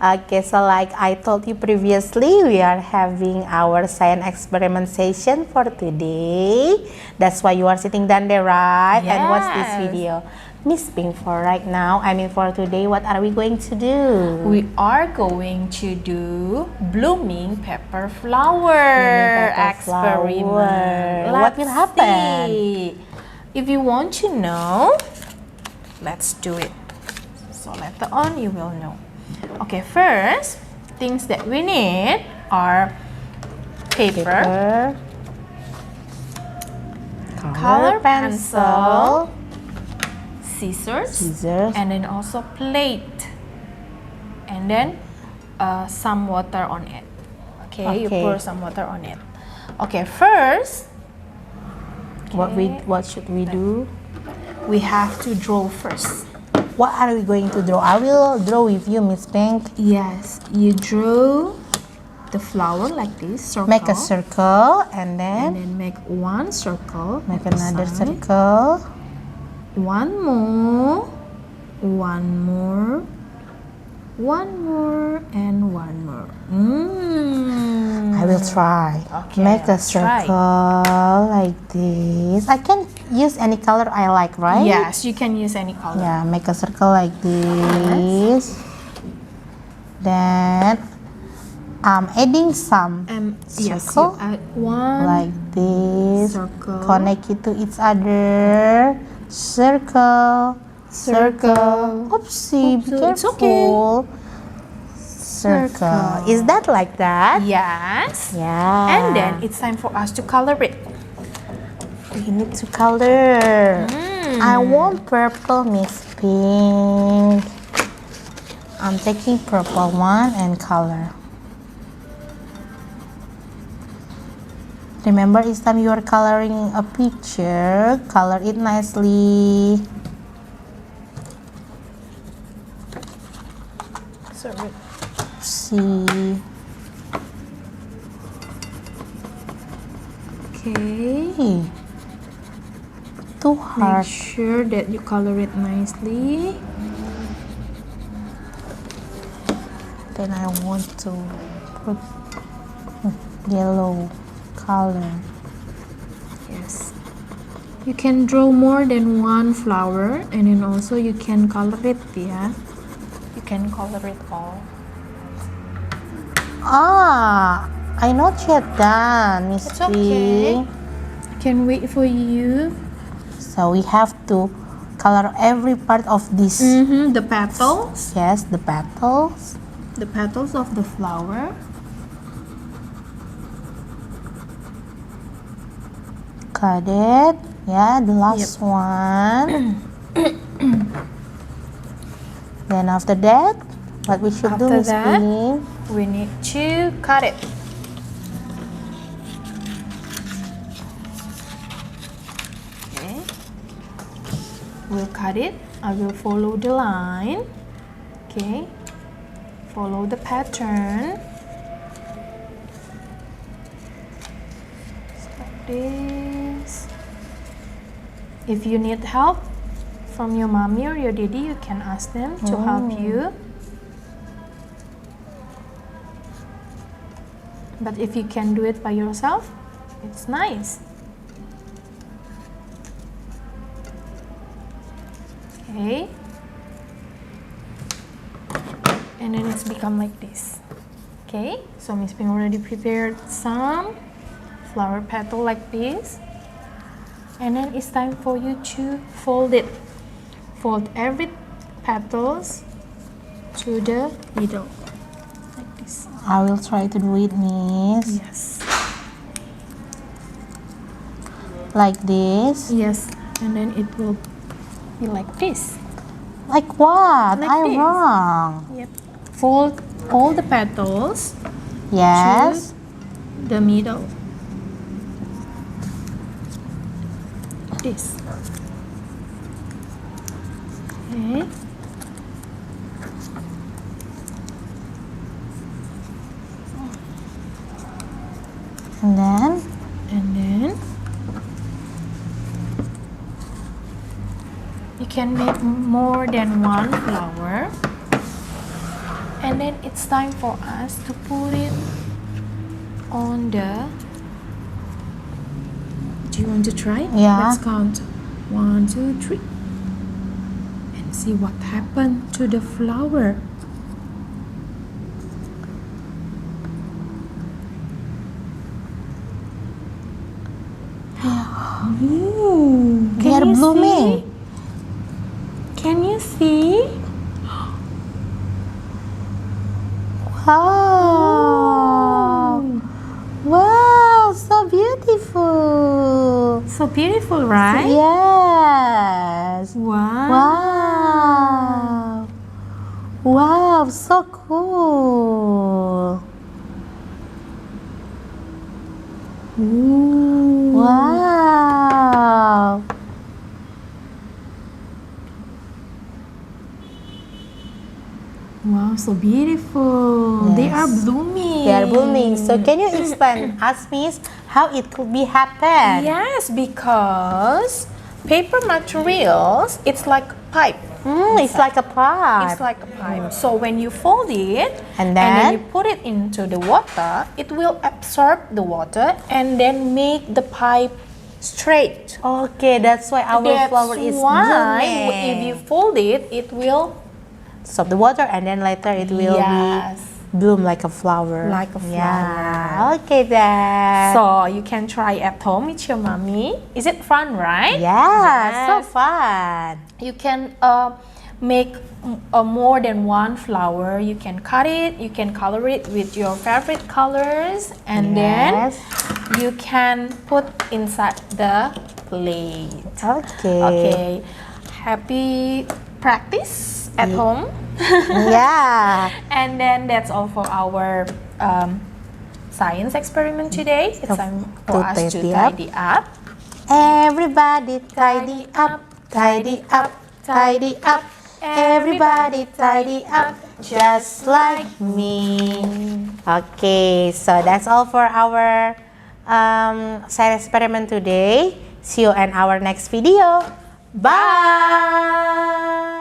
Okay, so like I told you previously, we are having our science experiment session for today. That's why you are sitting down there, right? And watch this Yes. video. Miss Pink, for right now, for today, what are we going to do? We are going to do blooming pepper flower experiment. Flower. What will happen? See. If you want to know, let's do it. So later on you will know. Okay, first, things that we need are paper. Color pencil, scissors, and then also plate, and then some water on it. Okay, you pour some water on it. Okay, first, what should we do? We have to draw first. What are we going to draw? I will draw with you, Miss Pink. Yes, you draw the flower like this, circle. Make a circle and then make one circle. Make another circle. One more, one more, one more, and one more. I will try. Okay, make a circle like this. I can use any color I like, right? Yes, you can use any color. Yeah, make a circle like this. Then I'm adding some circle yes, you add one like this. circle. Connect it to each other. Circle, circle. Oopsie, be careful. It's okay. Circle. Is that like that? Yes. Yeah. And then it's time for us to color it. We need to color. I want purple, Miss Pink. I'm taking purple one and color. Remember, each time you are coloring a picture, color it nicely. Sorry. See. Okay. Too Make hard. sure that you color it nicely. Then I want to put yellow color. Yes. You can draw more than one flower, and then also you can color it, yeah. You can color it all. I not yet done, Miss It's okay. Pink. Can wait for you. So we have to color every part of this. The petals. Yes, the petals. The petals of the flower. Got it. Yeah, the last one. Then after that, what we should do After is that, we need to cut it. Okay. We'll cut it. I will follow the line. Okay. Follow the pattern. Like this. If you need help from your mommy or your daddy, you can ask them to help you. But if you can do it by yourself, it's nice. Okay. And then it's become like this. Okay, so Miss Pink already prepared some flower petal like this. And then it's time for you to fold it. Fold every petals to the middle. Like this. I will try to do it, Miss. Yes. Like this. Yes. And then it will be like this. Like what? Like I'm this. wrong. Yep. Fold all the petals Yes. to the middle. This. Okay. And then you can make more than one flower. And then it's time for us to put it on the... Do you want to try? Yeah. Let's count 1, 2, 3 and see what happened to the flower. Ooh, They are blooming. Can you see? Wow. Wow, so beautiful. So beautiful, right? Yes. Wow. Wow. Wow, so cool. Ooh. Wow. Wow, so beautiful. They are Yes. blooming. They are blooming. So can you explain us, Miss, how it could be happen? Yes, because paper materials, it's like a pipe. It's like a pipe. It's like a pipe. So when you fold it And then then? you put it into the water, it will absorb the water and then make the pipe straight. Okay, that's why our That's flower is why blooming. if you fold it, it will Stop the water and then later it will Yes. be bloom like a flower. Like a Yeah. Okay then. So you can try at home with your mommy. Is it fun, right? yeah, so Yes. fun. You can make more than one flower. You can cut it, you can color it with your favorite colors, and then Yes. you can put inside the plate. Okay. Okay. Happy practice at home. Yeah. And then that's all for our science experiment today. It's time for us to tidy up. Everybody tidy up, tidy up, tidy up. Everybody tidy up, just like me. Okay, so that's all for our science experiment today. See you in our next video. Bye.